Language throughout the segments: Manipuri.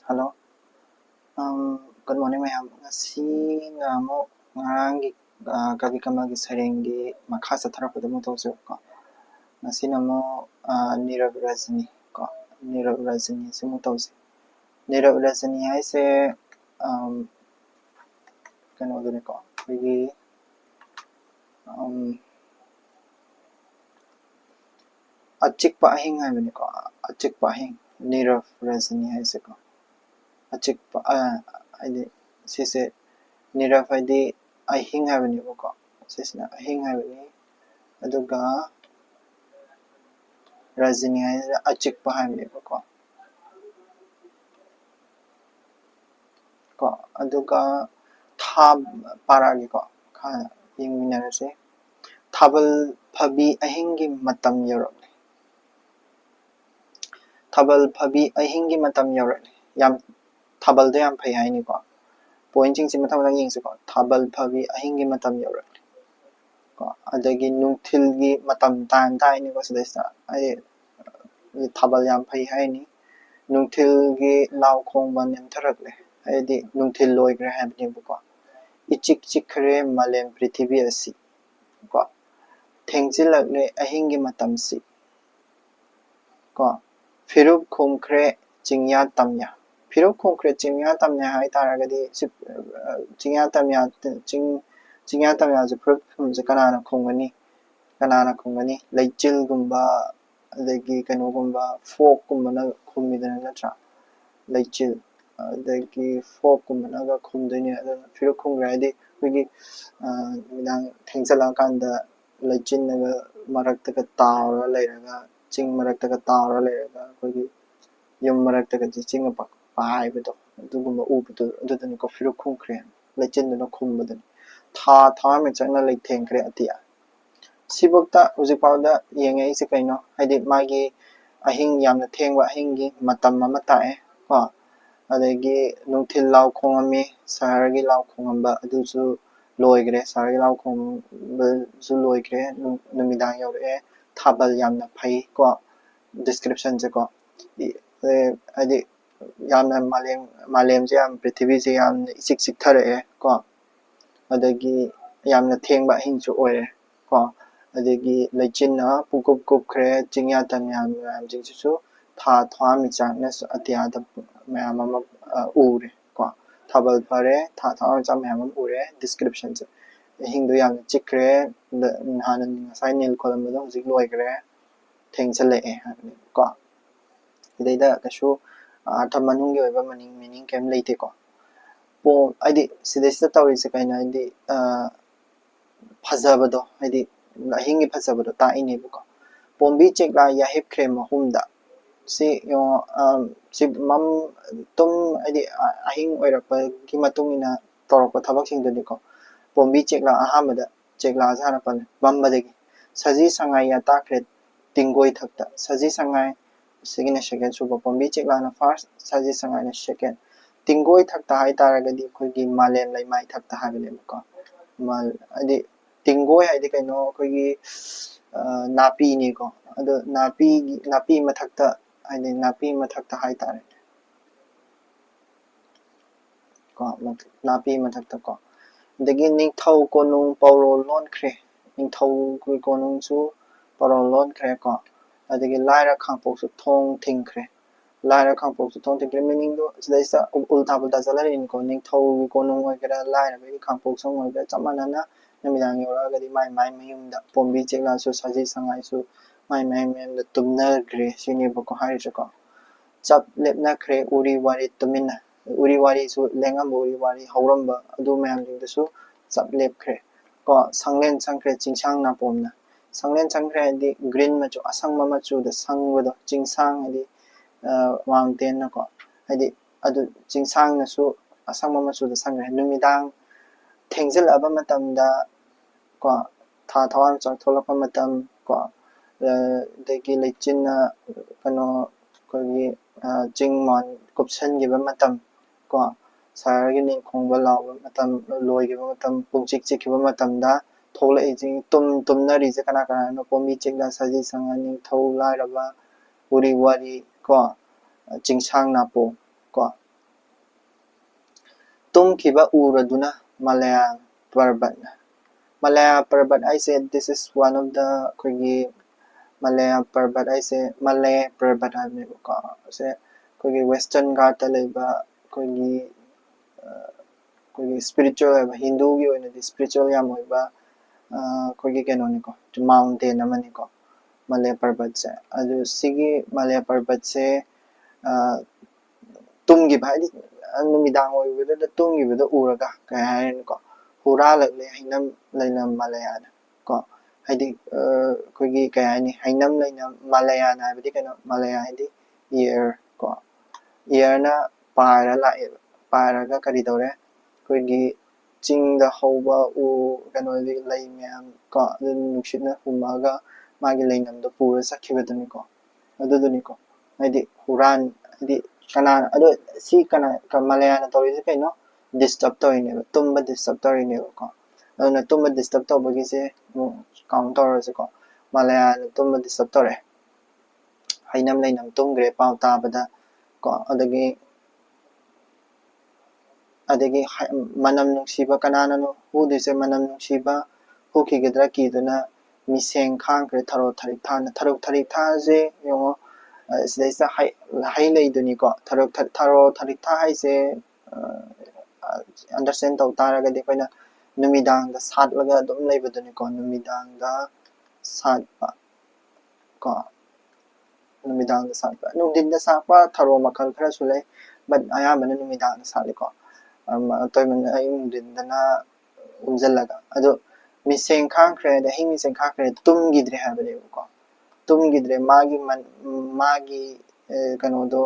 Hello. Good morning, ma'am. Ngasi nga mo ngaranggi gabi kamagi sarengi makasa tharapda mo tawse ko. Ngasi na mo Nirav Rajani ko. Nirav Rajani se mo tawse. Nirav Rajani hai se kano dune ko. Bigi achik pa ahing hai bune ko. Achik pa ahing Nirav Rajani hai se ko. Achik pa ide se Nirav ide ahing hai bune ko. Sisna ahing hai bune. Aduga Rajani hai achik pa hai bune ko. Ko aduga tha paragi ko. Kha yingminarase. Thabal phabi ahingi matam yorokne. Thabal phabi ahingi matam yorokne. Yam thabal do yam phai hai ni ko. Pointing si matam lang yingse ko. Thabal phabi ahingi matam yorokne. Ko adagi nungthilgi matam tan tai ni ko sadesa. Ai thabal yam phai hai ni. Nungthilgi law khongban yam tharakle. Ai di nungthil loigre hai bni bu ko. Ichik chikhre malem prithibi asi. Ko thengchilakle ahingi matam si. Ko Firup khomkhre chingya tamya. Firup khomkhre chingya tamya hai taragadi chingya tamya chingya tamya je firup khomse kanana khomgani. Kanana khomgani. Leichil gumba adagi kano gumba folk gumba na khomidana natra. Leichil adagi folk gumba na ga khomdani adana firup khomkhre adi kuigi midang thengchalakanda leichil naga maraktaga tawra leiraga ching maraktaga tawra leiraga kuigi yum maraktaga ching pa paibedo adugumba ubado adudani ko firup khomkhre leichil na khombadani tha me changna leithengkhre atia sibokta ujipawda yengai se kaino haidi magi ahing yamna thengwa ahingi matam ama tae ko adagi nungthil law khongami sahargi law khongamba adusu loigre sahargi law khongba su loigre numidang yore thabal yamna phai ko description je ko adi yamna malem je yam prithvi je yam ichik chik thare ko adagi yamna thengba ahing chu oire ko adagi leichinna pukup kup khre chingya tamya yam jing chu tha mi changna atia da mayam ama ure ko thabal phare tha mi chang mayam ama ure description je ahing do yam chikre hanan ngasai nil kolam do hojik loigre thengchale ko leida kashu thamanung ge ba meaning kem leite ko po aidi sidesita tawri se kaina aidi phajabado aidi ahingi phajabado ta ine ko pombi chekla ya hep khre mahumda si yo si mam tum aidi ahing oirakpa ki matungina torokpa thabak sing doni ko pombi chekla ahamada chekla jana pan bambadegi saji sangai ya takre tingoi thakta saji sangai second second suba pombi chekla na first saji sangai na second tingoi thakta hai taragadi khoigi malem lai mai thakta habine ko mal adi tingoi hai de kaino khoigi napi ni ko ado napi mathakta adi napi mathakta hai tare ko napi mathakta ko dagi ningthau konung pawro lon khre ningthau kui konung chu pawro lon khre ko adagi laira khangpok su thong thingkhre laira khangpok su thong thingkhre meaning do sidaisa ulta bulta jalarin ko ningthau konung oigera laira be khangpok song oigera chamanana namidang yoragadi mai mayumda pombi chekla su saji sangai su mai mayumda tumna gre sini boko harise ko chap lepna khre uri wari tumina uri wari su lengam uri wari hauramba adu mayam jingda su chap lep khre ko sanglen changkhre chingsang na pomna sanglen changkhre adi green machu asangma machu da sangwado chingsang adi mountain na ko adi adu chingsang na su asangma machu da sangre numidang thengzel aba matamda ko tha thawam chak tholakpa matam ko dagi leichinna kano kogi chingmon kopsan giba matam ko saragi ning khongba lawa matam loi giba matam pungchik chik giba matam da thola ejing tumnari je kana no pombi chekla saji sanga ning thau lai raba uri wari ko chingsang napo ko tumkiba uraduna Malaya Parbat. Malaya Parbat, I said this is one of the kogi Malaya Parbat, I say Malay Parbat ko se kogi Western Ghat leba kogi kogi spiritual Hindu gi oina di spiritual yam oiba kogi keno ni ko mountain amani ko Malaya Parbat se adu sigi Malaya Parbat se tumgi ba di numidang oibada tumgi bada uraga kai hain ko huralak le hinam lainam Malaya ko haidi kogi kai ani hainam lainam Malaya na badi keno Malaya haidi year ko year na para la para ga kari dore kogi chingda hauba u keno di lai myam ko nushitna humaga magi lainam do pura sakhibadani ko aduduni ko haidi huran haidi kana ado si kana Malaya na tori se kaino disturb tori ne tumba disturb tori ne ko aduna tumba disturb to bagi se counter se ko Malaya na tumba disturb tore hainam lainam tumgre pau ta bada ko adagi manam nungsiba kanana no hu dise manam nungsiba hu kigedra kiduna miseng khang kre tharo tharik tha je yongo sidaisa hai lei duni ko tharo tharik tha hai se understand taw tara ga de koina numidang da sat laga dum lei baduni ko numidang da sat pa ko numidang da sat pa nungdin da sat pa tharo makal khara su lei but ayamana numidang da sat ko toy man ay nungdin da na umjalaga ado miseng khang kre da hi miseng khang kre tum gidre ha bale ko tum gidre magi kano do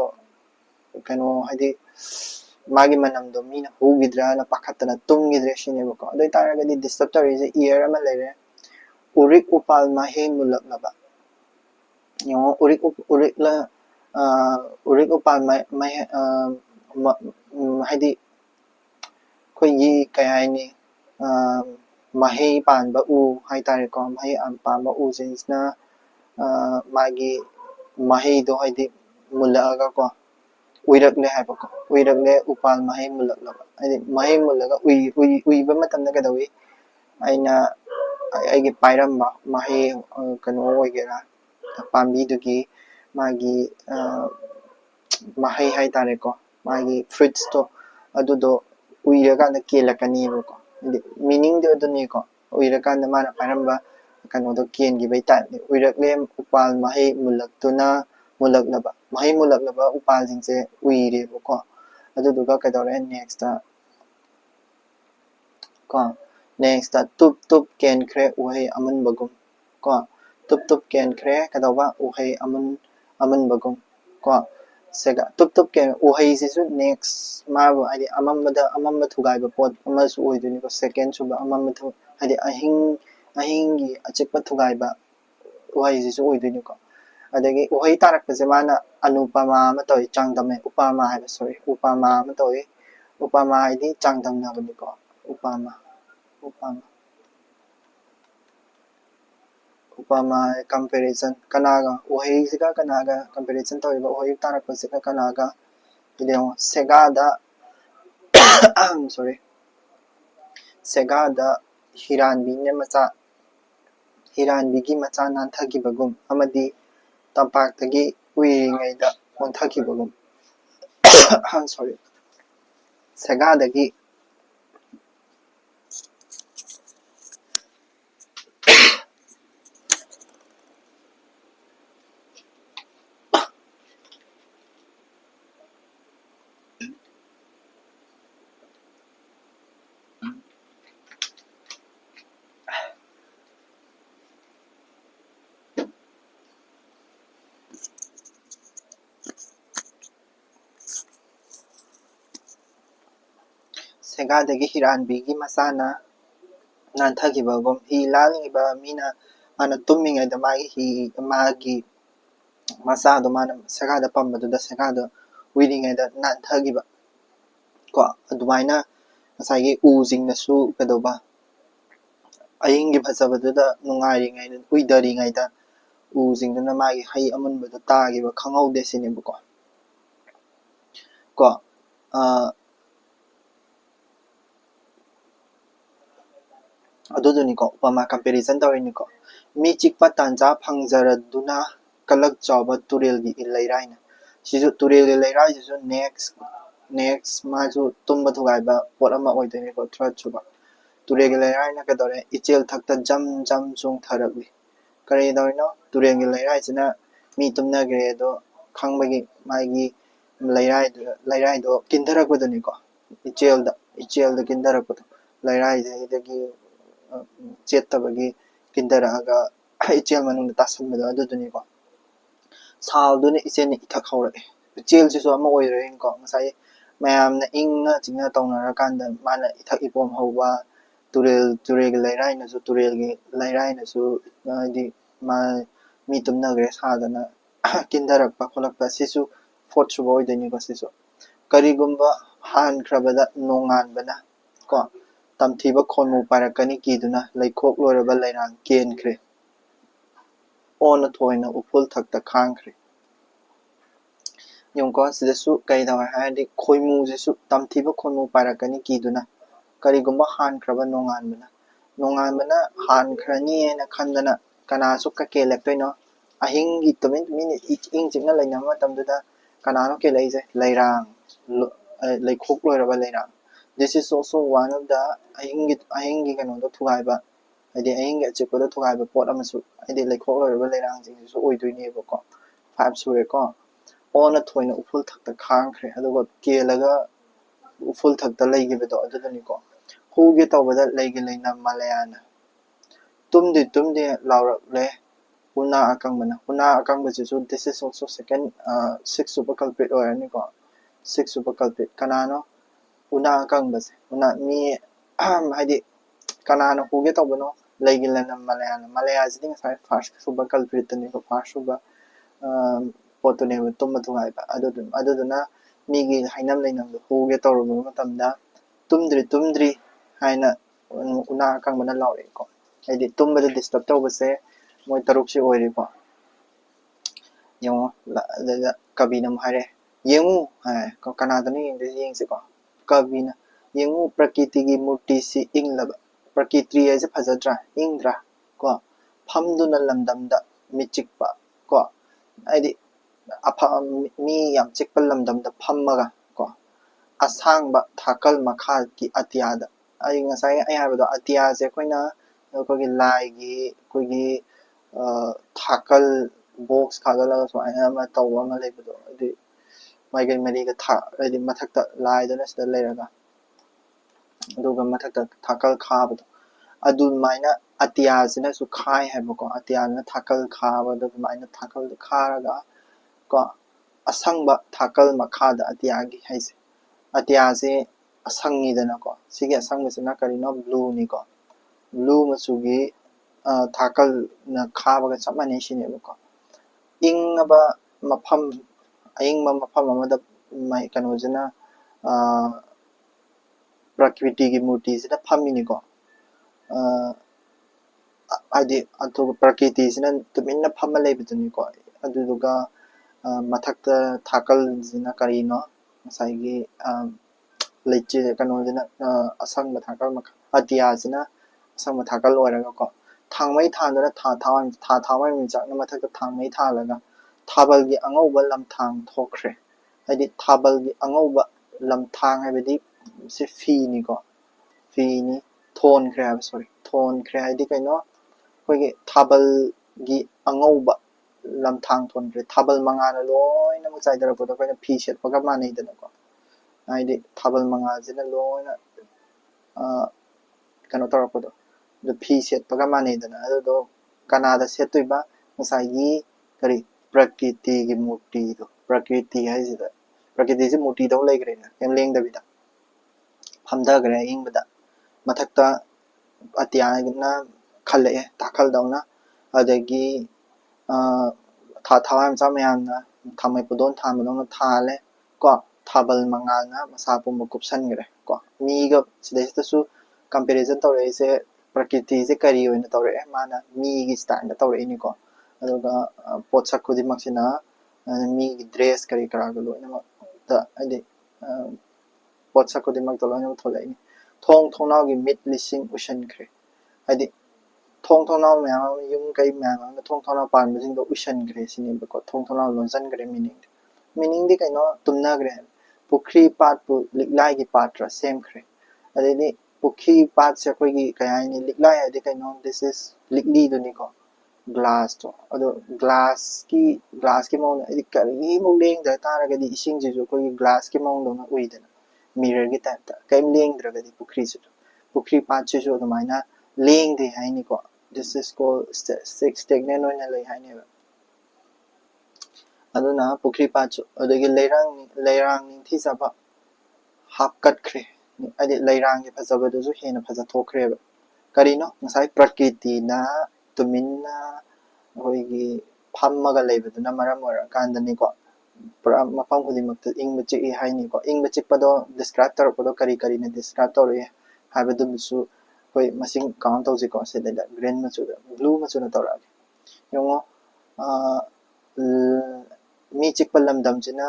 kano hadi magi manam do mina hu gidra na pakhatana tum gidre shine ko ado tara ga di disturb tari je ear ama lere urik upal mahe mulak laba yo urik la urik upal mahe hadi kogi kaya ni mahe panba u hai tare ko mahe panba u jinsna magi mahe do haidi mulaga ko uirakle haiba ko uirakle upal mahe mulaklaba haidi mahe mulaga uiba matamda kadawi aina aigi pairamba mahe kano oigera pambi dugi magi mahe hai tare ko magi fruits to adudo uiraganda kelakani ko meaning do aduni ko uiraganda mana pairamba kano do ken gi bai type uirakle upal mahe mulaktuna mulaklaba mahe mulaklaba upal jingse uire ko aduduga kadore next ko next tup ken kre uhai amun bagum ko tup ken kre kadawa uhai amun bagum ko sega tup ken uhai sisu next ma adi amamma thugai ba pot amasu oiduni ko second suba amamma thu adi ahingi achikpa thugai ba uhai sisu oiduni ko adagi uhai tarak pase mana anupama ma toy changdame upama hai sorry upama ma toy upama idi changdam na bani ko upama comparison kanaga uhai sika kanaga comparison toy ba uhai tarak pase kanaga ideo segada sorry segada hiranbi ne macha hiranbi gi macha nan thagi bagum amadi tampak tagi uiringai da on thagi bagum sorry segada gi segadagi hiranbigi masana nanthagibagum hi lalingiba mina mana tummingaida magi masado mana segada pambaduda segada uiringaida nanthagibba ko adumaina ngasai ujingnasu kadoba ayingi phasabaduda nungairingaida uidaringaida ujingduna magi hai amunbadu tagiba khangaude sinebuko ko aduduni ko upama comparison tawini ko mi chikpa tanja phangjaraduna kalak chawba turel gi ilairai na sisu turel gi ilairai sisu next maju tumba thugaiba pot ama oideni ko third chuba turel gi ilairai na kadore ichel thakta jam chung tharagli kare dorino turel gi ilairai sina mi tumna gre do khangbagi magi lairai do kindarakuduni ko ichel da kindarakud lairai dagi chettabagi kindaraga ichel manung tasanbado aduduni ko salduni icheni ithak hawre ichel sisu ama oirein ko ngasai mayamna ingna chingna tawnara kanda mana ithak ipom hawba turel lairai na su turel gi lairai na su di ma mi tumna gre sadana kindarakpa kholakpa sisu fourth suba oideni ko sisu karigumba han khrabada nonganbana ko tamthiba khonmu parakani kiduna laikhok loraba lairang kenkre ona thoina uful thakta khangkhre yongko sidasu kaidawa hadi khoimu jisu tamthiba khonmu parakani kiduna karigumba han khraba nonganbana han khrani ena khandana kanasu ka kelektoino ahingi tumin ing chingna lainama tamduda kanano keleise lairang laikhok loraba lairang. This is also one of the ahingi kanodo thugaiba adi ahingi achipoda thugaiba pot amasu adi laikhok loraba lairang jingsu oidoinebo ko 5 sure ko ona thoina uful thakta khangkhre adugo kelaga uful thakta laigibedo adudani ko huge tawbada laigi laina malayana tumdi laurakle una akang bajisu this is also second 6 super culprit orani ko 6 super culprit kanano una akang base una mi hadi kanano huge tawbano laigi laina malaya jiding sai first super culprit ni ko first super potone tumma thugaiba aduduna migi hainam lainam huge tawrubu matamda tumdri haina una akang bana laure ko hadi tumbada disturb tawbase moi taruk si oiri ko yong la kabinam hare yengu ko kanadani yengsi ko kabina yengu prakriti gi murti si inglaba prakriti aise phajadra ingdra ko phamduna lamdamda michikpa ko aidi apa mi yam chikpa lamdamda phammaga ko asangba thakal makha ki atiyada ai ngasai ai habado atiya se koina kogi lai gi kogi thakal box khagala so ai ama tawa ma lebado adi maigai mari ga tha adi mathakta lai dana sida leiraga aduga mathakta thakal khabado adu maina atiya sina su khai habako atiya na thakal khabado maina thakal kharaga ko asangba thakal makhada atiya gi haise atiya se asangi dana ko sigi asang sina karino blue ni ko blue machugi thakal na khabaga chamani shinebo ko ingaba mafam aingba mafam amada mai kanojana prakriti gi murti sina phamini ko adi atu prakriti sina tuminna phamma lebiduni ko aduduga mathakta thakal sina karino saigi leche kanojana asangba thakal makha atiya sina asangba thakal oraga ko thangmai thandana thawai mi chakna mathakta thangmai thalaga thabal gi angauba lamthang thokre hadi thabal gi angauba lamthang habedi se fi ni ko fi ni thon kre sorry thon kre hadi kaino kogi thabal gi angauba lamthang thon kre thabal mangana loina mu chaidara podo koina fi set paga manei dana ko hadi thabal manga jina loina kano tarapodo the fi set paga manei dana ado kanada settoiba ngasai kari prakriti gi murti do prakriti haisida prakriti se murti do laigre na em leng dabida phamda gre ingbada mathakta atiya na khale takhal dauna adagi thawam chamyamna thamai podon thamadong thale ko thabal mangalna masapu mukupsan gre ko miga sidai su comparison tawre se prakriti se kari oina tawre mana mi gi stand da tawre ni ko aduga potsak kudi maksina mi gi dress kari kara galo ina ta ade ꯄꯣꯠꯁꯛ ꯈꯨꯗꯤꯡꯃꯛꯇ ꯂꯣꯏꯅꯃꯛ ꯊꯣꯛꯂꯛꯏꯅꯤ ꯊꯣꯡ ꯊꯣꯡꯅꯥꯎꯒꯤ ꯃꯤꯠ ꯂꯤꯁꯤꯡ ꯎꯏꯁꯟꯈ꯭ꯔꯦ ꯍꯥꯏꯗꯤ ꯊꯣꯡ ꯊꯣꯡꯅꯥꯎ ꯃꯌꯥꯝ ꯑꯃ ꯌꯨꯝ ꯀꯩ ꯃꯌꯥꯝ ꯑꯃ ꯊꯣꯡ ꯊꯣꯡꯅꯥꯎ ꯄꯥꯟꯕꯁꯤꯡꯗꯣ ꯎꯏꯁꯟꯈ꯭ꯔꯦ ꯁꯤꯅꯦꯕꯀꯣ ꯊꯣꯡ ꯊꯣꯡꯅꯥꯎ ꯂꯣꯟꯁꯤꯟꯈ꯭ꯔꯦ ꯃꯤꯅꯤꯡꯗꯤ ꯀꯩꯅꯣ ꯇꯨꯝꯅꯈ꯭ꯔꯦ ꯄꯨꯈ꯭ꯔꯤ ꯄꯥꯠꯄꯨ ꯂꯤꯛꯂꯥꯏꯒꯤ ꯄꯥꯠꯇ꯭ꯔ ꯁꯦꯝꯈ꯭ꯔꯦ ꯑꯗꯩꯗꯤ ꯄꯨꯈ꯭ꯔꯤ ꯄꯥꯠꯁꯦ ꯑꯩꯈꯣꯏꯒꯤ ꯀꯩ ꯍꯥꯏꯅꯤ ꯂꯤꯛꯂꯥꯏ ꯍꯥꯏꯗꯤ ꯀꯩꯅꯣ ꯗꯤꯁ ꯏꯁ ꯂꯤꯛꯂꯤꯗꯨꯅꯤꯀꯣ ꯒ꯭ꯂꯥꯁꯇꯣ ꯑꯗꯣ ꯒ꯭ꯂꯥꯁꯀꯤ ꯃꯑꯣꯡꯗ ꯍꯥꯏꯗꯤ ꯀꯔꯤꯃꯨꯛ ꯂꯦꯡꯗ ꯇꯥꯔꯒꯗꯤ ꯏꯁꯤꯡꯁꯤꯁꯨ ꯑꯩꯈꯣꯏꯒꯤ ꯒ꯭ꯂꯥꯁꯀꯤ ꯃꯑꯣꯡꯗꯧꯅ ꯎꯏꯗꯅ ꯃꯤꯔꯔꯒꯤ ꯇꯥꯏꯞꯇ ꯀꯔꯤꯝ ꯂꯦꯡꯗ꯭ꯔꯒꯗꯤ ꯄꯨꯈ꯭ꯔꯤ ꯄꯥꯠꯁꯤꯁꯨ ꯑꯗꯨꯃꯥꯏꯅ ꯂꯦꯡꯗꯦ ꯍꯥꯏꯅꯤꯀꯣ ꯗꯤꯁ ꯏꯁ ꯀꯣꯜ ꯁ꯭ꯇꯦꯒꯅꯦꯟ ꯑꯣꯏꯅ ꯂꯩ ꯍꯥꯏꯅꯦꯕ ꯑꯗꯨꯅ ꯄꯨꯈ꯭ꯔꯤ ꯄꯥꯠꯁꯨ ꯑꯗꯒꯤ ꯂꯩꯔꯥꯡ ꯅꯤꯡꯊꯤꯖꯕ ꯍꯥꯞꯀꯠꯈ꯭ꯔꯦ ꯍꯥꯏꯗꯤ ꯂꯩꯔꯥꯡꯒꯤ ꯐꯖꯕꯗꯨꯁꯨ ꯍꯦꯟꯅ ꯐꯖꯊꯣꯛꯈ꯭ꯔꯦꯕ ꯀꯔꯤꯅꯣ ꯉꯁꯥꯏ ꯄ꯭ꯔꯀꯤꯇꯤꯅ ꯇꯨꯃꯤꯟꯅ ꯑꯩꯈꯣꯏꯒꯤ ꯐꯝꯃꯒ ꯂꯩꯕꯗꯨꯅ ꯃꯔꯝ ꯑꯣꯏꯔꯀꯥꯟꯗꯅꯤꯀꯣ ꯄꯨꯔꯥ ꯃꯐꯝ ꯈꯨꯗꯤꯡꯃꯛꯇ ꯏꯪꯕ ꯆꯤꯛꯏ ꯍꯥꯏꯅꯤꯀꯣ ꯏꯪꯕ ꯆꯤꯛꯄꯗꯣ ꯗꯤꯁꯀ꯭ꯔꯥꯏꯕ ꯇꯧꯔꯛꯄꯗꯣ ꯀꯔꯤꯅ ꯗꯤꯁꯀ꯭ꯔꯥꯏꯕ ꯇꯧꯔꯛꯏ ꯍꯥꯏꯕꯗꯨꯃꯁꯨ ꯑꯩꯈꯣꯏ ꯃꯁꯤꯡ ꯀꯥꯎꯟ ꯇꯧꯁꯤꯀꯣ ꯁꯤꯗꯩꯗ ꯒ꯭ꯔꯤꯟ ꯃꯆꯨꯗ ꯕ꯭ꯂꯨ ꯃꯆꯨꯅ ꯇꯧꯔꯛꯑꯒꯦ ꯌꯦꯡꯉꯣ ꯃꯤ ꯆꯤꯛꯄ ꯂꯝꯗꯝꯁꯤꯅ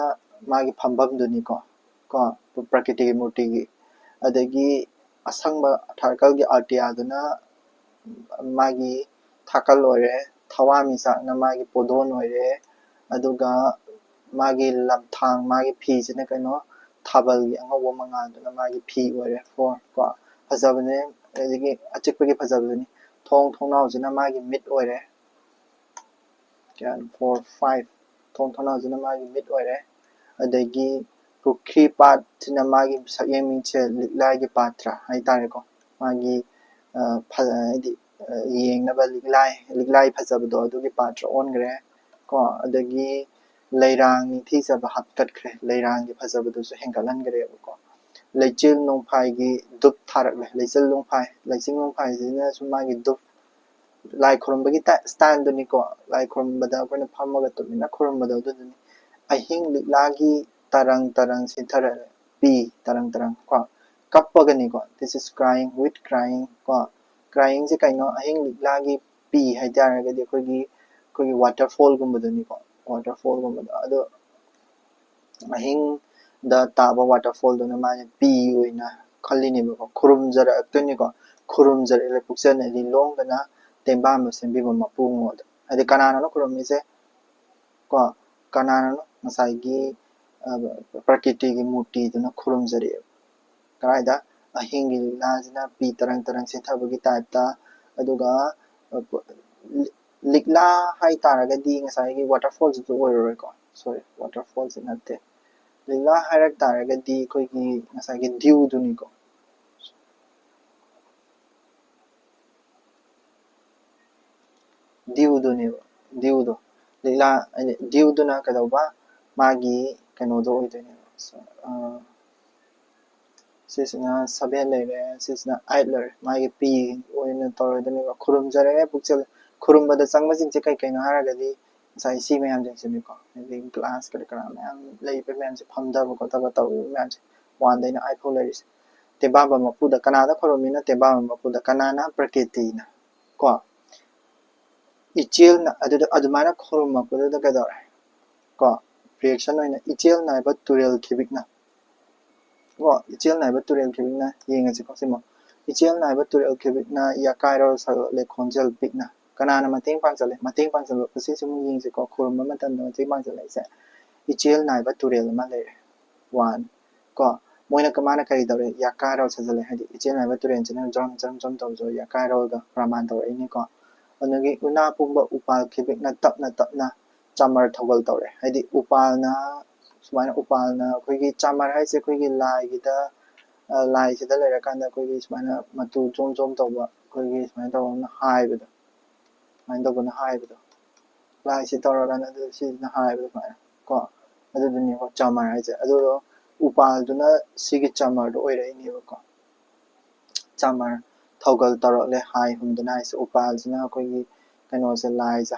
ꯃꯥꯒꯤ ꯐꯝꯐꯝꯗꯨꯅꯤꯀꯣ ꯄ꯭ꯔꯀꯤꯇꯤꯒꯤ ꯃꯨꯔꯇꯤꯒꯤ ꯑꯗꯒꯤ ꯑꯁꯪꯕ ꯊꯥꯔꯀꯜꯒꯤ ꯑꯥꯔꯇꯤꯌꯥꯗꯨꯅ ꯃꯥꯒꯤ ꯊꯥꯀꯜ ꯑꯣꯏꯔꯦ ꯊꯋꯥꯟꯃꯤꯆꯥꯛꯅ ꯃꯥꯒꯤ ꯄꯣꯗꯣꯟ ꯑꯣꯏꯔꯦ ꯑꯗꯨꯒ ꯃꯥꯒꯤ ꯂꯝꯊꯥꯡ ꯃꯥꯒꯤ ꯐꯤꯁꯤꯅ ꯀꯩꯅꯣ ꯊꯥꯕꯜꯒꯤ ꯑꯉꯧꯕ ꯃꯉꯥꯜꯗꯨꯅ ꯃꯥꯒꯤ ꯐꯤ ꯑꯣꯏꯔꯦ ꯀꯣ ꯐꯖꯕꯅꯦ ꯑꯗꯒꯤ ꯑꯆꯤꯛꯄꯒꯤ ꯐꯖꯕꯗꯨꯅꯤ ꯊꯣꯡ ꯊꯣꯡꯅꯥꯎꯁꯤꯅ ꯃꯥꯒꯤ ꯃꯤꯠ ꯑꯣꯏꯔꯦ 4 5 ꯊꯣꯡ ꯊꯣꯡꯅꯥꯎꯁꯤꯅ ꯃꯥꯒꯤ ꯃꯤꯠ ꯑꯣꯏꯔꯦ ꯑꯗꯒꯤ ꯄꯨꯈ꯭ꯔꯤ ꯄꯥꯠꯁꯤꯅ ꯃꯥꯒꯤ ꯁꯛꯌꯦꯡ ꯃꯤꯡꯁꯦꯜ ꯂꯤꯛꯂꯥꯏꯒꯤ ꯄꯥꯠꯇ꯭ꯔ ꯍꯥꯏꯇꯥꯔꯦꯀꯣ ꯃꯥꯒꯤ ꯍꯥꯏꯗꯤ ꯌꯦꯡꯅꯕ ꯂꯤꯛꯂꯥꯏ ꯐꯖꯕꯗꯣ ꯑꯗꯨꯒꯤ ꯄꯥꯠꯇ꯭ꯔ ꯑꯣꯟꯈ꯭ꯔꯦ ꯀꯣ ꯑꯗꯒꯤ ꯂꯩꯔꯥꯡ ꯅꯤꯡꯊꯤꯖꯕ ꯍꯥꯞꯀꯠꯈ꯭ꯔꯦ ꯂꯩꯔꯥꯡꯒꯤ ꯐꯖꯕꯗꯨꯁꯨ ꯍꯦꯟꯒꯠꯍꯟꯈ꯭ꯔꯦꯕꯀꯣ ꯂꯩꯆꯤꯜ ꯅꯣꯡꯐꯥꯏꯒꯤ ꯗꯨꯞ ꯊꯥꯔꯛꯂꯦ ꯂꯩꯆꯤꯜ ꯅꯣꯡꯐꯥꯏꯁꯤꯅꯁꯨ ꯃꯥꯒꯤ ꯗꯨꯞ ꯂꯥꯏ ꯈꯨꯔꯨꯝꯕꯒꯤ ꯁ꯭ꯇꯥꯏꯜꯗꯨꯅꯤꯀꯣ ꯂꯥꯏ ꯈꯨꯔꯨꯝꯕꯗ ꯑꯩꯈꯣꯏꯅ ꯐꯝꯃꯒ ꯇꯨꯃꯤꯟꯅ ꯈꯨꯔꯨꯝꯕꯗꯣ ꯑꯗꯨꯗꯨꯅꯤ ꯑꯍꯤꯡ ꯂꯤꯛꯂꯥꯒꯤ ꯇꯔꯪ ꯁꯤꯟꯊꯔꯛꯑꯦ ꯄꯤ ꯇꯔꯪ ꯀꯣ ꯀꯞꯄꯒꯅꯤꯀꯣ ꯗꯤꯁ ꯏꯁ ꯀ꯭ꯔꯥꯏꯡ ꯋꯤꯠ ꯀ꯭ꯔꯥꯏꯡ ꯀꯣ ꯀ꯭ꯔꯥꯏꯡꯁꯦ ꯀꯩꯅꯣ ꯑꯍꯤꯡ ꯂꯤꯛꯂꯥꯒꯤ ꯄꯤ ꯍꯥꯏꯇꯥꯔꯒꯗꯤ ꯑꯩꯈꯣꯏꯒꯤ ꯋꯥꯇꯔꯐꯣꯜꯒꯨꯝꯕꯗꯨꯅꯤꯀꯣ ꯋꯥꯇꯔꯐꯣꯜꯒꯨꯝꯕꯗꯣ ꯑꯗꯣ ꯑꯍꯤꯡꯗ ꯇꯥꯕ ꯋꯥꯇꯔꯐꯣꯜꯗꯨꯅ ꯃꯥꯁꯦ ꯄꯤ ꯑꯣꯏꯅ ꯈꯜꯂꯤꯅꯦꯕꯀꯣ ꯈꯨꯔꯨꯝꯖꯔꯛꯇꯣꯏꯅꯤꯀꯣ ꯈꯨꯔꯨꯝꯖꯔꯛꯂꯦ ꯄꯨꯛꯆꯟꯅ ꯂꯤꯂꯣꯡꯗꯅ ꯇꯦꯡꯕꯥꯡꯕ ꯁꯦꯝꯕꯤꯕ ꯃꯄꯨꯉꯣꯗ ꯍꯥꯏꯗꯤ ꯀꯅꯥꯅꯅꯣ ꯈꯨꯔꯨꯝꯃꯤꯁꯦ ꯀꯣ ꯀꯅꯥꯅꯅꯣ ꯉꯁꯥꯏꯒꯤ ꯄ꯭ꯔꯀꯤꯇꯤꯒꯤ ꯃꯨꯔꯇꯤꯗꯨꯅ ꯈꯨꯔꯨꯝꯖꯔꯛꯑꯦꯕ ꯀꯗꯥꯏꯗ ꯑꯍꯤꯡꯒꯤ ꯂꯤꯛꯂꯥꯁꯤꯅ ꯄꯤ ꯇꯔꯪ ꯁꯤꯟꯊꯕꯒꯤ ꯇꯥꯏꯞꯇ ꯑꯗꯨꯒ ꯂꯤꯛꯂꯥ ꯍꯥꯏꯇꯥꯔꯒꯗꯤ ꯉꯁꯥꯏꯒꯤ ꯋꯥꯇꯔꯐꯣꯜꯁꯤꯁꯨ ꯑꯣꯏꯔꯔꯣꯏꯀꯣ ꯁꯣꯔꯤ ꯋꯥꯇꯔꯐꯣꯜꯁꯤ ꯅꯠꯇꯦ ꯂꯤꯛꯂꯥ ꯍꯥꯏꯔꯛ ꯇꯥꯔꯒꯗꯤ ꯑꯩꯈꯣꯏꯒꯤ ꯉꯁꯥꯏꯒꯤ ꯗ꯭ꯌꯨꯗꯨꯅꯤꯀꯣ ꯗ꯭ꯌꯨꯗꯨꯅꯦꯕ ꯗ꯭ꯌꯨꯗꯣ ꯂꯤꯛꯂꯥ ꯍꯥꯏꯗꯤ ꯗ꯭ꯌꯨꯗꯨꯅ ꯀꯩꯗꯧꯕ ꯃꯥꯒꯤ ꯀꯩꯅꯣꯗꯣ ꯑꯣꯏꯗꯣꯏꯅꯦꯕ ꯁꯤꯁꯤꯅ 7 ꯂꯩꯔꯦ ꯁꯤꯁꯤꯅ 8 ꯂꯩꯔꯦ ꯃꯥꯒꯤ ꯄꯤ ꯑꯣꯏꯅ ꯇꯧꯔꯗꯣꯏꯅꯦꯕ ꯈꯨꯔꯨꯝꯖꯔꯛꯑꯦ ꯄꯨꯛꯆꯜ ꯈꯨꯔꯨꯝꯕꯗ ꯆꯪꯕꯁꯤꯡꯁꯦ ꯀꯩꯅꯣ ꯍꯥꯏꯔꯒꯗꯤ ꯉꯁꯥꯏ ꯁꯤ ꯃꯌꯥꯝꯁꯤꯡꯁꯤꯅꯤꯀꯣ ꯍꯥꯏꯗꯤ ꯒ꯭ꯂꯥꯁ ꯀꯔꯤ ꯃꯌꯥꯝ ꯂꯩꯕ ꯃꯌꯥꯝꯁꯦ ꯐꯝꯊꯕ ꯈꯣꯠꯊꯕ ꯇꯧꯔꯤꯕ ꯃꯌꯥꯝꯁꯦ 1ꯗꯩꯅ 8 ꯐꯥꯎ ꯂꯩꯔꯤꯁꯦ ꯇꯦꯡꯕꯥꯡꯕ ꯃꯄꯨꯗ ꯀꯅꯥꯗ ꯈꯨꯔꯨꯝꯃꯤꯅ ꯇꯦꯡꯕꯥꯡꯕ ꯃꯄꯨꯗ ꯀꯅꯥꯅ ꯄ꯭ꯔꯀꯤꯇꯤꯅ ꯀꯣ ꯏꯆꯦꯜꯅ ꯑꯗꯨꯃꯥꯏꯅ ꯈꯨꯔꯨꯝꯃꯛꯄꯗꯨꯗ ꯀꯩꯗꯧꯔꯦ ꯀꯣ ꯔꯤꯑꯦꯛꯁꯟ ꯑꯣꯏꯅ ꯏꯆꯦꯜ ꯅꯥꯏꯕ ꯇꯨꯔꯦꯜ ꯈꯤꯕꯤꯛꯅ ꯀꯣ ꯏꯆꯦꯜ ꯅꯥꯏꯕ ꯇꯨꯔꯦꯜ ꯈꯤꯕꯤꯛꯅ ꯌꯦꯡꯉꯁꯤꯀꯣ ꯁꯤꯃ ꯏꯆꯦꯜ ꯅꯥꯏꯕ ꯇꯨꯔꯦꯜ ꯈꯤꯕꯤꯛꯅ ꯌꯥꯀꯥꯏꯔꯣꯜ ꯁꯛꯂꯛꯂꯦ ꯈꯣꯟꯖꯦꯜ ꯄꯤꯛꯅ ꯀꯅꯥꯅ ꯃꯇꯦꯡ ꯄꯥꯡꯁꯤꯜꯂꯦ ꯃꯇꯦꯡ ꯄꯥꯡꯁꯤꯜꯂꯛꯄꯁꯤ ꯁꯨꯝ ꯌꯦꯡꯁꯤꯀꯣ ꯈꯨꯔꯨꯝꯕ ꯃꯇꯝꯗ ꯃꯇꯦꯡ ꯄꯥꯡꯁꯤꯜꯂꯛꯏꯁꯦ ꯏꯆꯦꯜ ꯅꯥꯏꯕ ꯇꯨꯔꯦꯜ ꯑꯃ ꯂꯩꯔꯦ 1 ꯀꯣ ꯃꯥꯅ ꯀꯔꯤ ꯇꯧꯔꯦ ꯌꯥꯀꯥꯏꯔꯣꯜ ꯁꯥꯖꯤꯜꯂꯦ ꯍꯥꯏꯗꯤ ꯏꯆꯦꯜ ꯅꯥꯏꯕ ꯇꯨꯔꯦꯜꯁꯤꯅ ꯖ꯭ꯔꯝ ꯇꯧꯖ ꯌꯥꯀꯥꯏꯔꯣꯜꯒ ꯄ꯭ꯔꯃꯥꯟ ꯇꯧꯔꯛꯏꯅꯤꯀꯣ ꯑꯗꯒꯤ ꯎꯅꯥ ꯄꯨꯝꯕ ꯎꯄꯥꯜ ꯈꯤꯕꯤꯛꯅ ꯇꯞꯅ ꯆꯃꯔ ꯊꯧꯒꯜ ꯇꯧꯔꯦ ꯍꯥꯏꯗꯤ ꯎꯄꯥꯜꯅ ꯑꯩꯈꯣꯏꯒꯤ ꯆꯃꯔ ꯍꯥꯏꯁꯦ ꯑꯩꯈꯣꯏꯒꯤ ꯂꯥꯏꯁꯤꯗ ꯂꯩꯔꯀꯥꯟꯗ ꯑꯩꯈꯣꯏꯒꯤ ꯁꯨꯃꯥꯏꯅ ꯃꯇꯨ ꯖꯣꯝ ꯇꯧꯕ ꯑꯩꯈꯣꯏꯒꯤ ꯁꯨꯃꯥꯏꯅ ꯇꯧꯕꯅ ꯍꯥꯏꯕꯗꯣ ꯁꯨꯃꯥꯏꯅ ꯇꯧꯕꯅ ꯍꯥꯏꯕꯗꯣ ꯂꯥꯏꯁꯤ ꯇꯧꯔꯀꯥꯟꯗ ꯑꯗꯨ ꯁꯤꯁꯤꯅ ꯍꯥꯏꯕꯗꯣ ꯁꯨꯃꯥꯏꯅ ꯀꯣ ꯑꯗꯨꯗꯨꯅꯦꯀꯣ ꯆꯃꯔ ꯍꯥꯏꯁꯦ ꯑꯗꯨꯗꯣ ꯎꯄꯥꯜꯗꯨꯅ ꯁꯤꯒꯤ ꯆꯃꯔꯗꯣ ꯑꯣꯏꯔꯛꯏꯅꯦꯕꯀꯣ ꯆꯃꯔ ꯊꯧꯒꯜ ꯇꯧꯔꯛꯂꯦ ꯍꯥꯏ ꯍꯨꯝꯗꯨꯅ ꯍꯥꯏꯁꯦ ꯎꯄꯥꯜꯁꯤꯅ ꯑꯩꯈꯣꯏꯒꯤ ꯀꯩꯅꯣꯁꯦ ꯂꯥꯏꯁꯦ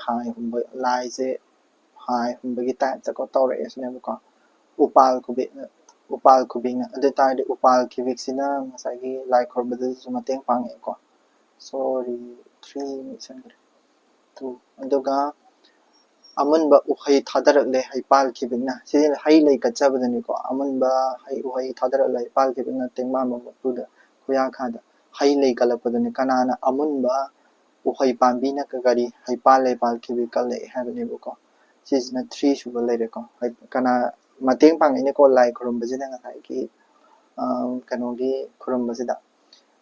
ꯍꯥꯏ ꯍꯨꯝꯕꯒꯤ ꯇꯥꯏꯞꯇꯀꯣ ꯇꯧꯔꯛꯑꯦ ꯁꯤꯅꯦꯕꯀꯣ ꯎꯄꯥꯜ ꯈꯨꯕꯤꯛꯅ ꯑꯗꯨ ꯇꯥꯔꯗꯤ ꯎꯄꯥꯜ ꯈꯤꯕꯤꯛꯁꯤꯅ ꯉꯁꯥꯏꯒꯤ ꯂꯥꯏ ꯈꯨꯔꯨꯝꯕꯗꯁꯨ ꯃꯇꯦꯡ ꯄꯥꯡꯉꯛꯑꯦꯀꯣ ꯁꯣꯔꯤ 3 ꯃꯤꯠꯁꯟꯈ꯭ꯔꯦ 2 ꯑꯗꯨꯒ अमुनबा उखै थादरले है पालखिबिना सिदि है लै कच्चबदनि को अमुनबा है उखै थादरले है पालखिबिना तेंबा मपुदा खुया खादा है लै कलपदनि कनाना अमुनबा उखै पांबिना कगरी है पाले पालखिबि कले हाबनेबको सिजना 3 सुबा लेरेको है कना मतेंग पांगिने को लाई खुरुमबजिना ngasai ki kanogi खुरुमबजिदा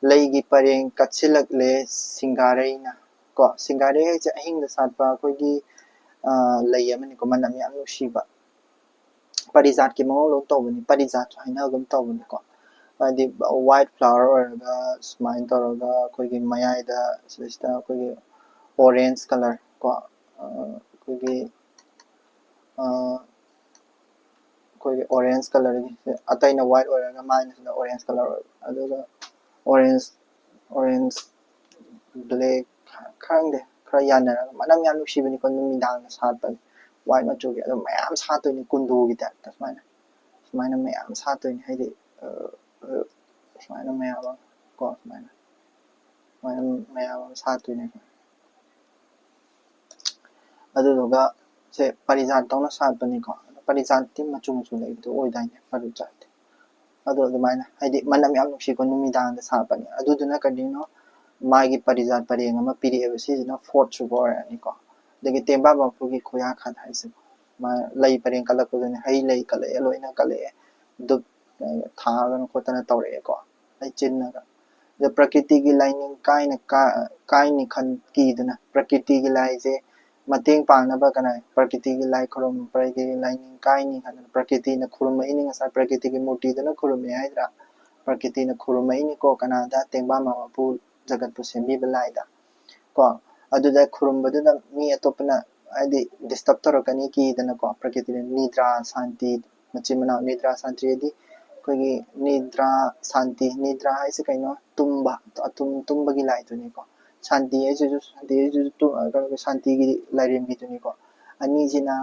लैगी परेंग कच्चिलकले सिंगारेना को सिंगारे है अहिंग सातपा कोगी लई अमनि को मनम याम नुसीबा परिजात की मो लो तौबनि परिजात हाइनागम तौबनि को अदि व्हाइट फ्लावर ओरगा स्माइन तौरगा कोगी मयाइदा सिस्टा कोगी ऑरेंज कलर को कोगी कोगी ऑरेंज कलर की अतैना व्हाइट ओरगा माइनस ऑरेंज कलर अदुगा ऑरेंज ऑरेंज ब्लैक खांदे खरा यानरा मनम याम नुसीबनि को नुमिदांग सातपनि white machugi ado mayam satoni kundugi ta smaina mayam satoni haidi smaina mayam ko mayam satoni adu loga se parijat tawna satpani ko parijat ti machu machu lai to oidaine parijat adu maina haidi manam yam nuksi ko numidang da satpani adu duna kadino magi parijat pareng ama piri ebsi na fourth sugar ani ko dagi temba bapu ki khoya khat haise ma lai pareng kala ko ne hai lai kala eloina kala dup thagan ko tana tawre ko ai chinna ga the prakriti ki lining kai ni khan ki duna prakriti ki lai je mateng pangna ba kana prakriti ki lai khorom prakriti ki lining kai ni khan prakriti na khorom mai ni ngasa prakriti ki murti duna khorom ai dra prakriti na khorom mai ni ko kana da tengba ma pu jagat pu sembi belai da ko aduda खुरुमबदुदा मी अतोपना आदि डिस्टर्ब तोरकनी की दना को प्रकृति निद्रा शांति मचिमना निद्रा शांति यदि कोगी निद्रा शांति निद्रा ऐसे कइनो तुम्बा तुम्बगी लाइ तुनी को शांति ऐसे जो शांति जो तु शांति की लाइरेम की तुनी को अनि जिना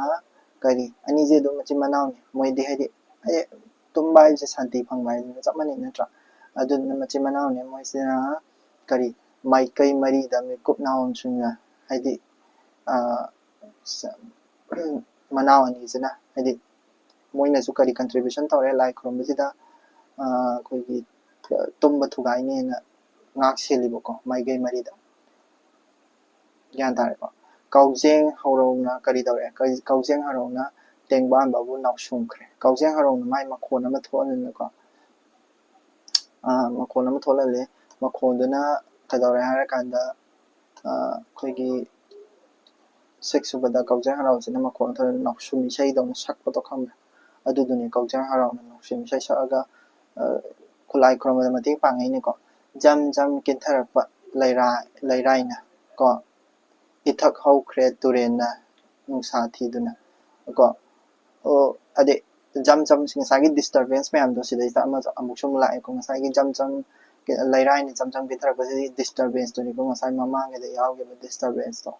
करी अनि जे दो मचिमना मोय दे हेदि ए तुम्बा ऐसे शांति फंगबाय चमनि नत्रा अदु मचिमना ने मोय सिना करी माइकई मरी दा मे कुपनाउन सुना हाइदि मनाव अनि जना हाइदि मोइना सु करी कंट्रीब्यूशन तौरे लाइ खुरमबजिदा कोइगी तुम थुगाइने ना ngak सेलिबको माइगई मरीदा ज्ञान तारेको काउजेंग हौरौना करी तौरे काउजेंग हरौना तेंगबान बाबु नाउसुमख्रे काउजेंग हरौना माइ मखोन अमा थोननको मखोन अमा थोलले मखोनदुना कदौरे हारा कांदा कोइगी सेक्स सुबदा काउजेंग हरौसिना मखोन थोन नाउसुम इसाई दौना सकपतो खम्बा अदुदुने काउजेंग हरौना नाउसुम इसाई सअगा खुलाई खुरमदा मते पांगैने को जम जम किन्थरपा लैराइना को इथक हौख्रे तुरेना नुसा थीदुना को ओ अदे जम जम सिंसागी डिस्टर्बेंस मैम दो सिदै ता अमा अमुक सुम लाए को ngसागी जम जम लैराइने जम जम किन्थरपा डिस्टर्बेंस तो को ngसाई ममांगे दे यावगे डिस्टर्बेंस तो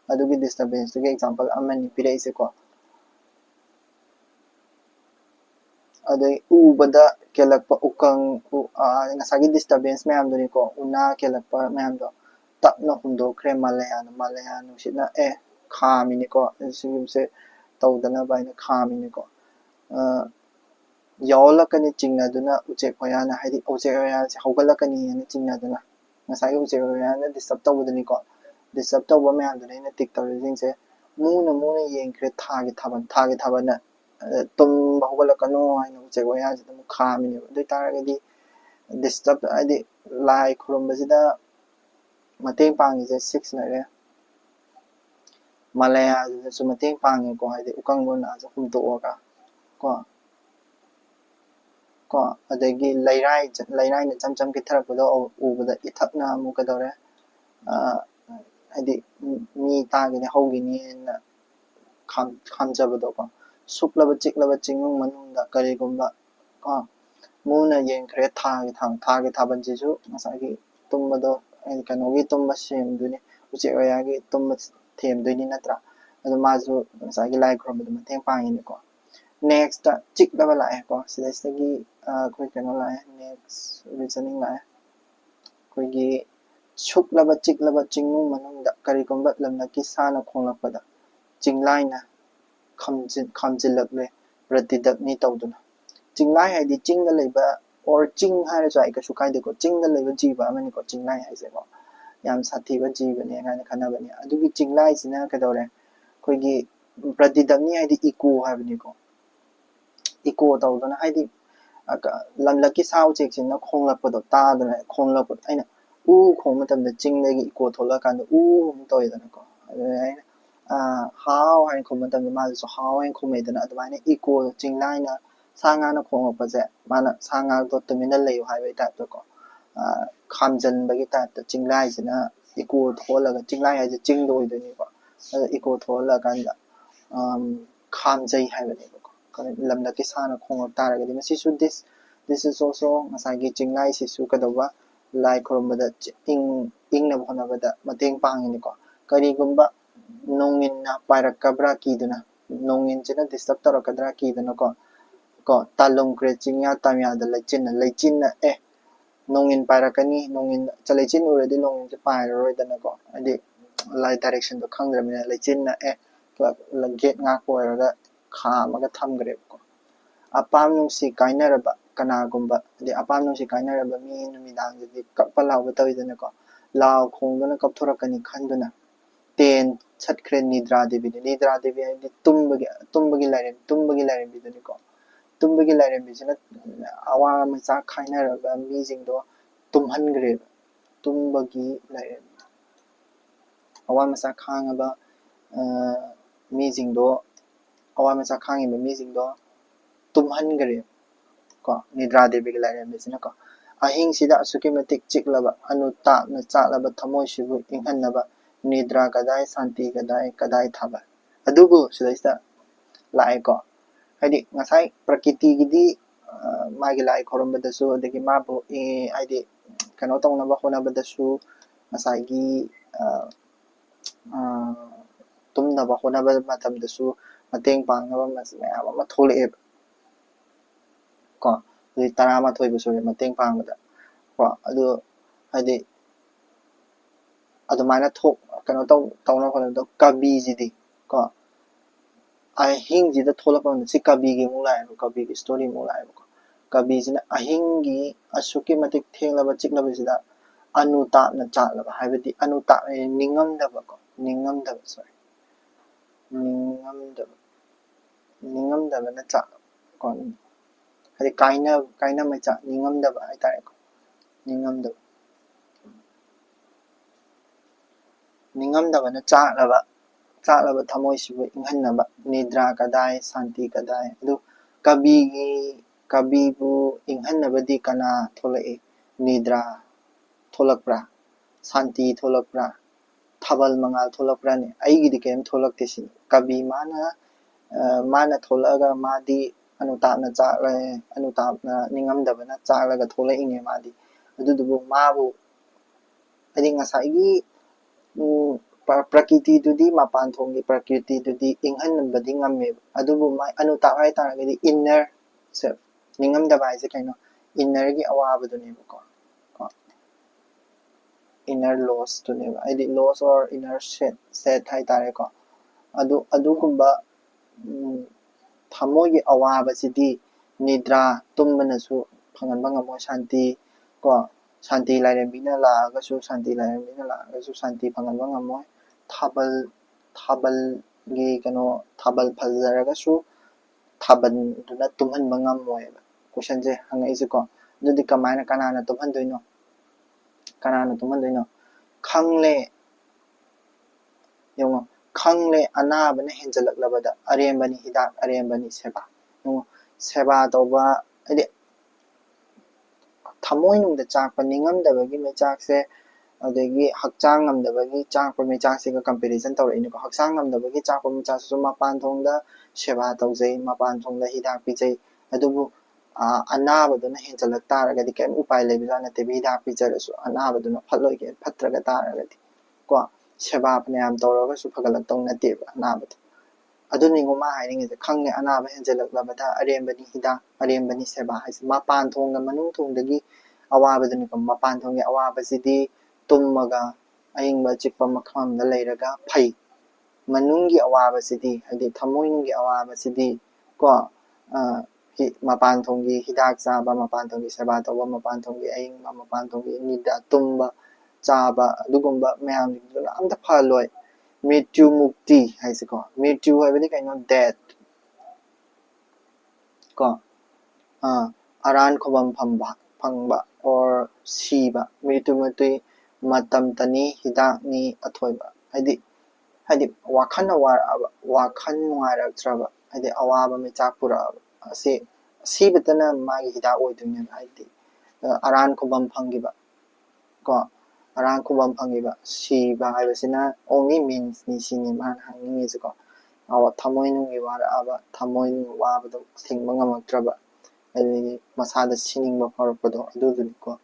अदुगी डिस्टर्बेंस तो एग्जांपल अमनि पिरेसे को अदे उबदा केलकपा उकंग ngसागी डिस्टर्बेंस मैम दोनी को उना केलकपा मैम दो तपना हुंदोख्रे मालया नुसिना ए खामिनि को सिगुमसे तौदना बाइना खामिनि को यावलकनि चिंगनादुना उचेक होयाना हाइदि उचेक होया से हौगलकनि ने चिंगनादुना ngसागी उचेक होयाना डिस्टर्ब तौबदनि को डिस्टर्ब तौब मैम दोनी टिक तौरिजिंगसे मुना येंख्रे थागे थाबना तुम हौगलकनो हाइना उचेक होया से तुम खामिनि दु तारगदि डिस्टर्ब आदि लाई खुरमबजिदा मतेंग पांगिजे 6 लरे मालया जो मतेंग पांगे को हाइदे उकंगोना जो हुमतोगा को अदगी लैराइ ने चम के थरपदो उबदा इथकना मुकदौरे हाइदि मी तागिने हौगिनी ना खामजबदो को सुक्लब चिंगुंग मनुंदा करिगुंबा को मुना येंख्रे थागे थाबनजिसु ngसागी तुमबदो कनोगी तुमबा सेमदुनी उचेयागी तुमबा थेमदुनी नत्रा अदु माजु ngसागी लाइ खुरमबदो मतेंग पांगिने को नेक्स्ट चिकलबा लाए को सिदैसगी कोइ कनो लाए नेक्स्ट रीजनिंग लाए कोइगी सुक्लबा चिकलबा चिंगुंग मनुंदा करिगुंबा लमनकी साना खोंगलकपदा चिंगलाइना खामजिल्लक्ले प्रतिदग्नि तौदुना चिंगलाई हाइदि चिंग लेबा और चिंग हाइरसु आइ कसु काइदेको चिंग लेबा जीव अमनिको चिंगलाई हाइसेको याम साथीबा जीवने गाने खनाबने अदुगी चिंगलाई सिना कदौरे कोइगी प्रतिदग्नि हाइदि इको हाइबनिको इको तौदुना हाइदि lamlaki sao chek sin na khonglak pado ta dana khonglak pado aina u khong matam da ching legi ko thola kan u toy dana ko aina how hain khong matam ma so how hain khong me dana adwaina eco ching lai na sanga na khong pa je mana sanga to terminal lei hai bai ta to ko khamjan bagi ta to ching lai sina eco thola ga ching lai ha je ching doi de ni ko eco thola kan da khamjai hai ba ni ko lamlaki sana khong ta ra ga masi su this is also ngasagi chinglai si su kadawa lai khoromada ing na bhona bada mateng pang ni ko kari gumba nongin na pairak kabra ki duna nongin chena disturb tar kadra ki duna ko talong kre chingya tamya da lechin na nongin pairakani nongin chalechin already nongin che pai roi dana ko adi lai direction to khang ramina lechin na la gate nga ko ra kha ma ga tham gre ko apam nung si kainaraba kanagumba de apam nung si kainaraba mi numidang de kapalaw batawidana ko law khongdana kapthorakani khanduna ten chatkre nidra devi di tumbagi lairem bidani ko tumbagi lairem bijana awa macha khainaraba mi jingdo tumhangre tumbagi lairem awa macha khangaba mi jingdo awa macha khangi mi jingdo tumhangre ko nidra devi gi lairem bisina ko ahing sida asuki matik chiklaba anuta na chalaba thamoi sibu inghanaba nidra kadai santi kadai thaba adubu sidaista lai ko hadi ngasai prakriti gidi magi lai khorombada su adagi mabu aidi kano tongnaba honabada su ngasai gi tumnaba honabada matamda su mateng pangnaba mayam ama thole ko tarama thoi busore mateng pangda ko adu hadi adumana thok kano tawna khona kabi jidi ko ahing jida thola pa si kabi gi mulai kabi gi story mulai ko kabi jina ahing gi asuki matik thenglaba chiklaba jida anuta na chalaba haibati anuta ningam daba sorry ningam daba na cha kon hadi kaina ma cha ningam daba ai tare ko ningam daba na chalaba thamoi sibu inghanaba nidra kadai santi kadai adu kabi bu inghanaba di kana tholai nidra tholakpra santi tholakpra thabal mangal tholakpra ni aigi di kem tholakte sin kabi mana tholaga madi anutap na chalai anutap na ningam daba na chalaga tholai inge madi adu dubu mabu adi ngasai gi prakriti tudi mapan thonggi prakriti tudi inghanbadi ngamme adubu mai anutap hai taragadi inner self ningam daba ise kaino inner gi awaba dune ko inner loss to ne id loss or inner set hai tare ko adu kumba thamoi gi awaba sidi nidra tumbana su phangan bangamo shanti ko shanti lairem bina la ga su shanti lairem bina la ga su shanti phangan bangamo thabal gi kano thabal phajara ga su thaban duna tumhan bangamo question je hanga ise ko dudi kamaina kanana tumhan doino khangle yong khangle anabana henjalak labada arembani hidak arembani seba no seba toba ade thamoi nung da chak paningam dabagi me chak se adagi hakchang ngam dabagi chak pa me chak se ga comparison tawre ni ko hakchang ngam dabagi chak pa me chak su mapan thong da seba tawjai mapan thong da hidak pijai adubu anabaduna henjalak taragadi kem upai lebijana te hidak pijarasu anabaduna phaloi ke phatraga taragadi ko seba pnayam tawraga su phagalak tawna te anabadu aduni ngoma haining is khangne anaba henjalak labada arembani hida arembani seba hais mapan thongga manung thongdagi awabaduni ko mapan thongge awabasidi tummaga aingba chikpa makham da leiraga phai manunggi awabasidi hadi thamoi nunggi awabasidi ko mapan thonggi hidak chaba mapan thonggi seba tawba mapan thonggi aingba mapan thonggi nida tumba chaba adugumba mayam duna amta phaloi mrityu mukti haise ko mrityu haibadi kaino death ko aran khobam phangba or siba mrityu mukti matam tani hidak ni athoiba hadi wakhan nungairaktraba hadi awaba michak puraba sibetana magi hidak oidune hadi aran khobam phangiba ko aran khobam phangiba siba haibasina only means ni sini man hangni ko awa thamoi nungi waraba thamoi nungi wabado thingba ngamaktraba hadi masada siningba pharakpado aduduni ko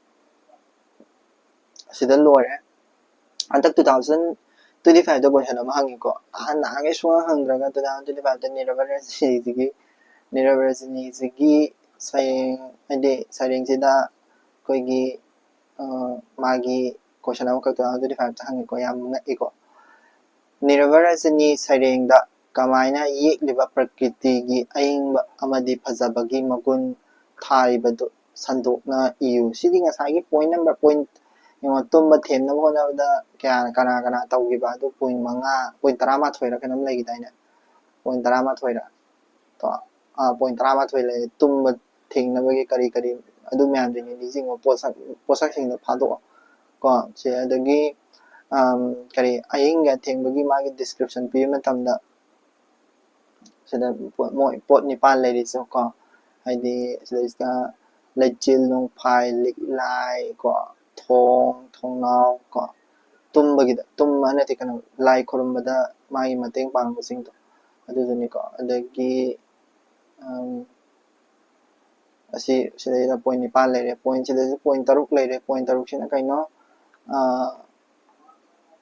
sida lore antak 2025 da question ama hangi ko nage suwa hangraga 2025 da niravarsini sigi sayeng sida koigi magi question ama 2025 da hangi ko yam ngai ko niravarsini sayeng da kamaina yekliba prakriti gi aingba amadi phajabagi magun thaibado sandokna iu sidi ngasai point number point yung tumba them na bona da kya kana tawgiba du point 5 point 13 ra kanam lagi daina point 13 ra to point 13 le tumba thingna bagi kari adu myam de ni jing posak sing da phado ko che adagi kari aing ga thengbagi magi description pi matamda sida pot nipan le ri so ko haidi sida lechil nong phai lik lai ko thong nau ko tumba na ti kana lai khorumbada magi mateng pangba sing to aduduni ko adagi asi sida point nipan le point sida point taruk le point taruk sina kaino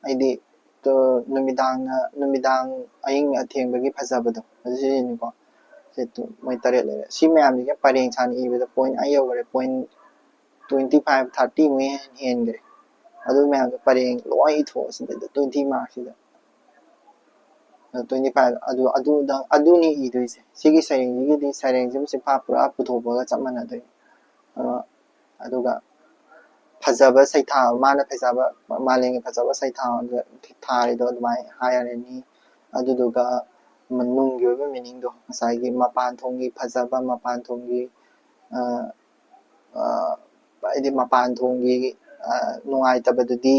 aidi to numidang aing athengbagi phajabado adusini ko setu moi tare le si mayam ni pareng chan ibada point ayo gare point 25 30 mo hen gare adu mayam pareng loi tho sida 20 marks sida 25 adu ni idoise sigi sayeng ni di sayeng sim se pha pura puthobaga chamana doi aduga phajaba saitha mana phajaba maleng phajaba saitha thai do admai hayareni aduduga manung gi oiba meaning do sai gi mapan thongi phajaba mapan thongi aidi mapan thongi nungai tabadudi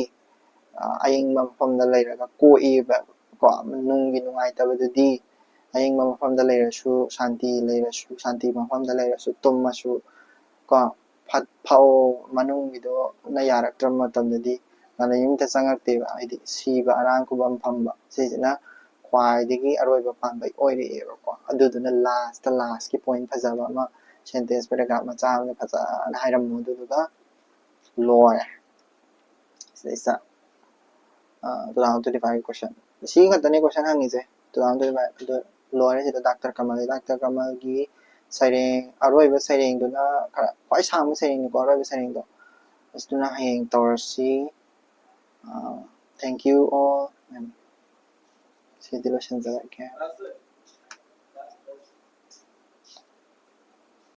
aing mafamda leiraga ko iba ko manung gi nungai tabadudi aing mafamda leirasu shanti mafamda leirasu tummasu ko phat phau manung gi do na yaraktra matamdadi mana yumta changakte ba aidi siba arang kubam phamba sejina khwaidagi aroiba panbai oire ko aduduna last ki point phajaba ma sentence paragraph macha amne phajana hairam aduduga lore sisa 2025 question si ngatani question hangise 2025 lore sida Dr. Kamal gi saireng aroiba saireng duna khara kwai sang saireng ni ko aroiba saireng do astuna hang torsi thank you all and see the questions that I can